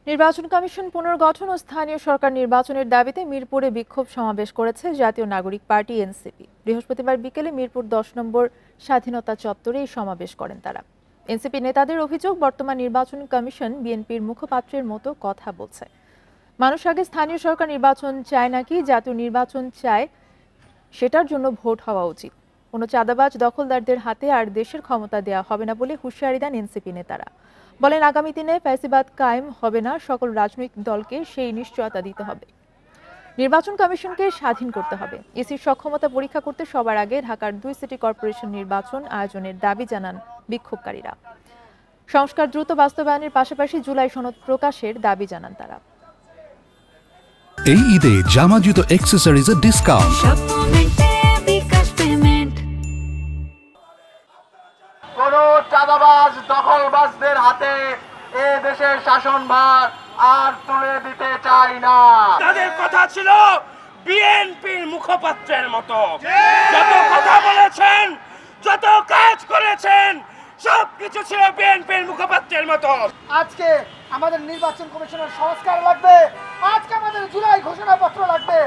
নির্বাচন কমিশন পুনর্গঠন ও স্থানীয় সরকার নির্বাচনের দাবিতে মিরপুরে বিক্ষোভ সমাবেশ করেছে জাতীয় নাগরিক পার্টি এনসিপি। বৃহস্পতিবার বিকেলে মিরপুর 10 নম্বর স্বাধীনতা চত্বরে এই সমাবেশ করেন তারা। এনসিপি নেতাদের অভিযোগ, বর্তমান নির্বাচন কমিশন বিএনপির মুখপাত্রের মতো কথা বলছে। মানুষ আগে স্থানীয় সরকার নির্বাচন চায় নাকি জাতীয় নির্বাচন চায়, সেটার জন্য ভোট হওয়া উচিত। কোনো চাঁদাবাজ দখলদারদের হাতে আর দেশের ক্ষমতা দেয়া হবে না বলে হুঁশিয়ারি দেন এনসিপি নেতারা। বলেন, আগামী দিনে ফ্যাসিবাদ কায়েম হবে না, সকল রাজনৈতিক দলকে সেই নিশ্চয়তা দিতে হবে। নির্বাচন কমিশনকে স্বাধীন করতে হবে। ইসির সক্ষমতা পরীক্ষা করতে সবার আগে ঢাকার 2 সিটি কর্পোরেশন নির্বাচন আয়োজনের দাবি জানান বিক্ষোভকারীরা। সংস্কার দ্রুত বাস্তবায়নের পাশাপাশি জুলাই সনদ প্রকাশের দাবি জানান তারা। এই ঈদে জামা জুতো অ্যাকসেসরিজের ডিসকাউন্ট। কোন চাঁদাবাজ দখলবাজদের হাতে এ দেশের শাসনভার আর তুলে দিতে চাই না। তাদের কথা ছিল বিএনপির মুখপাত্রের মতো, যত কথা বলেছেন, যত কাজ করেছেন, সবকিছু ছিল বিএনপির মুখপাত্রের মতো। আজকে আমাদের নির্বাচন কমিশনের সংস্কার লাগবে, আজকে আমাদের জুলাই ঘোষণাপত্র লাগবে।